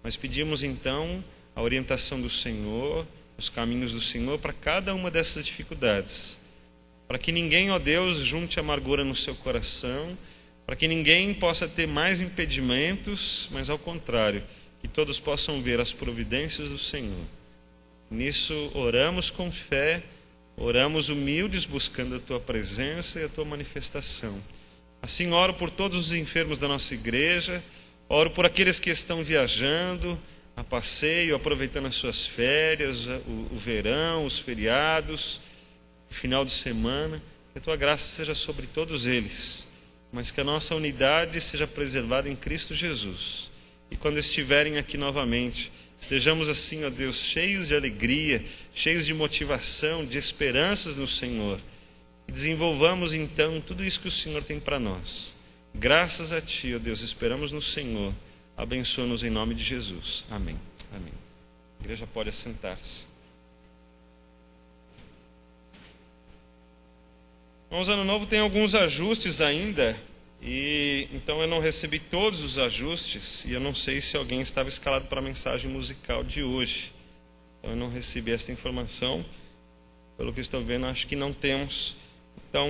Mas pedimos então a orientação do Senhor, os caminhos do Senhor para cada uma dessas dificuldades. Para que ninguém, ó Deus, junte amargura no seu coração, para que ninguém possa ter mais impedimentos, mas ao contrário, que todos possam ver as providências do Senhor. Nisso oramos com fé, oramos humildes, buscando a Tua presença e a Tua manifestação. Assim oro por todos os enfermos da nossa igreja, oro por aqueles que estão viajando a passeio, aproveitando as suas férias, o verão, os feriados, o final de semana. Que a Tua graça seja sobre todos eles, mas que a nossa unidade seja preservada em Cristo Jesus. E quando estiverem aqui novamente, estejamos assim, ó Deus, cheios de alegria, cheios de motivação, de esperanças no Senhor. E desenvolvamos então tudo isso que o Senhor tem para nós. Graças a Ti, ó Deus, esperamos no Senhor. Abençoa-nos em nome de Jesus. Amém. Amém. A igreja pode assentar-se. Irmãos, ano novo tem alguns ajustes ainda, e então eu não recebi todos os ajustes, e eu não sei se alguém estava escalado para a mensagem musical de hoje. Então eu não recebi essa informação. Pelo que estou vendo, acho que não temos. Então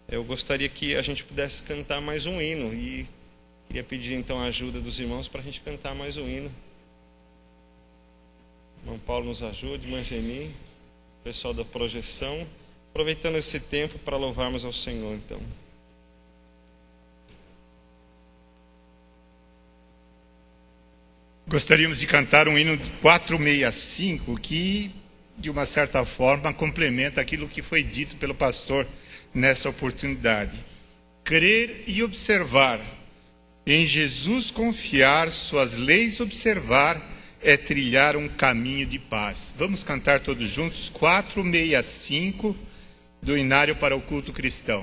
eu gostaria que a gente pudesse cantar mais um hino, e queria pedir então a ajuda dos irmãos para a gente cantar mais um hino. Irmão Paulo nos ajude, irmã Geni, o pessoal da projeção. Aproveitando esse tempo para louvarmos ao Senhor, então. Gostaríamos de cantar um hino 465, que, de uma certa forma, complementa aquilo que foi dito pelo pastor nessa oportunidade. Crer e observar, em Jesus confiar, suas leis observar, é trilhar um caminho de paz. Vamos cantar todos juntos, 465, do Inário para o Culto Cristão.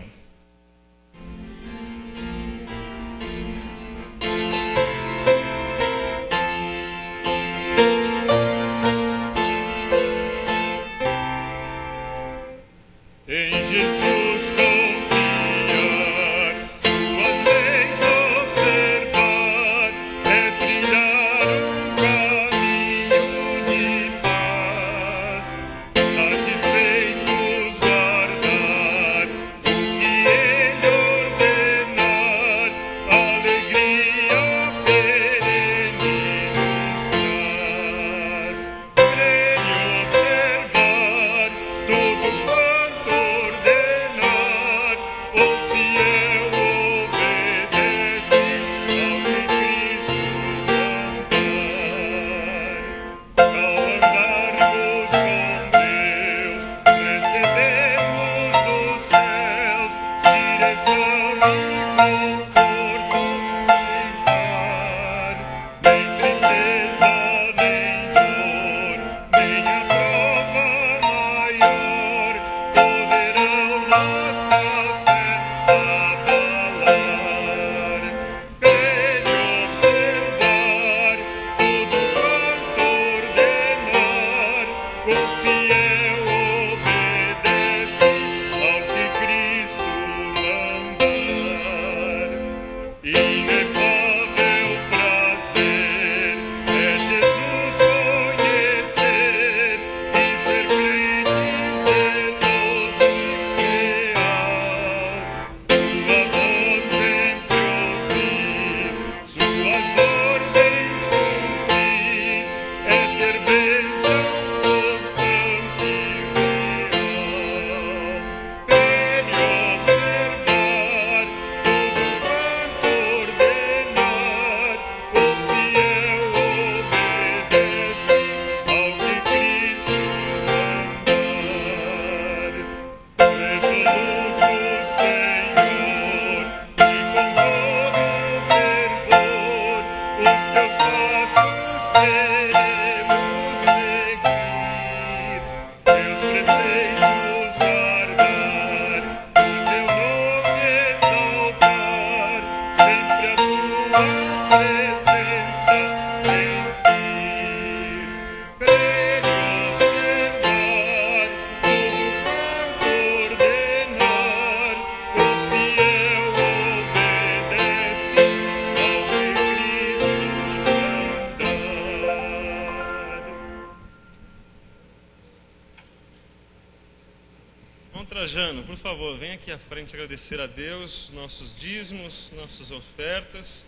Trajano, por favor, vem aqui à frente agradecer a Deus, nossos dízimos, nossas ofertas,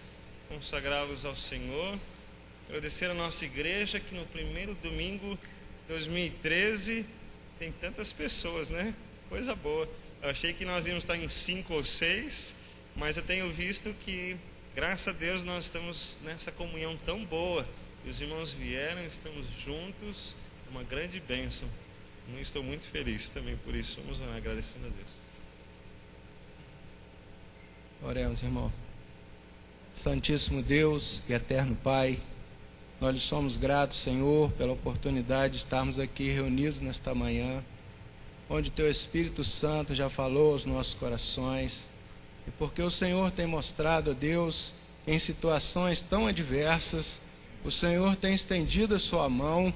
consagrá-los ao Senhor. Agradecer a nossa igreja que no primeiro domingo de 2013 tem tantas pessoas, né? Coisa boa. Eu achei que nós íamos estar em 5 ou 6, mas eu tenho visto que, graças a Deus, nós estamos nessa comunhão tão boa. Os irmãos vieram, estamos juntos, uma grande bênção. Eu estou muito feliz também por isso. Vamos orar agradecendo a Deus. Oremos, irmão. Santíssimo Deus e eterno Pai, nós lhe somos gratos, Senhor, pela oportunidade de estarmos aqui reunidos nesta manhã, onde Teu Espírito Santo já falou aos nossos corações, e porque o Senhor tem mostrado a Deus que em situações tão adversas, o Senhor tem estendido a Sua mão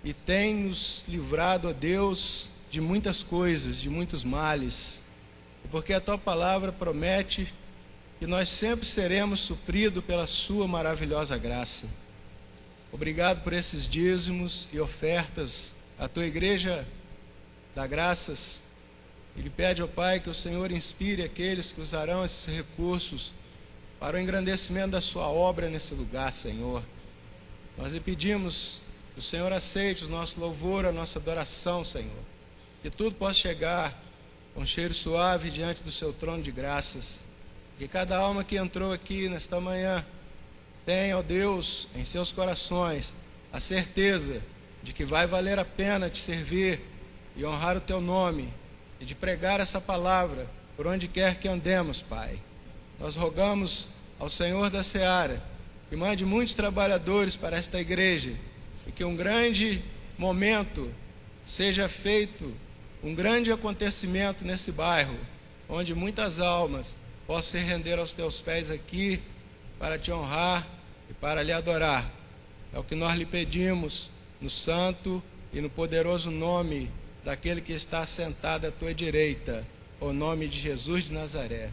e tem nos livrado, a Deus, de muitas coisas, de muitos males, e porque a Tua palavra promete que nós sempre seremos supridos pela Sua maravilhosa graça. Obrigado por esses dízimos e ofertas. A Tua igreja dá graças. Ele pede ao Pai que o Senhor inspire aqueles que usarão esses recursos para o engrandecimento da Sua obra nesse lugar, Senhor. Nós lhe pedimos que o Senhor aceite o nosso louvor, a nossa adoração, Senhor. Que tudo possa chegar com cheiro suave diante do Seu trono de graças. Que cada alma que entrou aqui nesta manhã tenha, ó Deus, em seus corações a certeza de que vai valer a pena te servir e honrar o Teu nome e de pregar essa palavra por onde quer que andemos, Pai. Nós rogamos ao Senhor da Seara que mande muitos trabalhadores para esta igreja e que um grande momento seja feito, um grande acontecimento nesse bairro, onde muitas almas possam se render aos Teus pés aqui para Te honrar e para Lhe adorar. É o que nós lhe pedimos no santo e no poderoso nome daquele que está sentado à Tua direita, o nome de Jesus de Nazaré.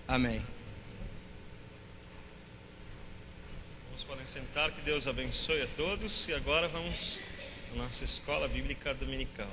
Amém. Vamos podem sentar, que Deus abençoe a todos. E agora vamos à nossa escola bíblica dominical.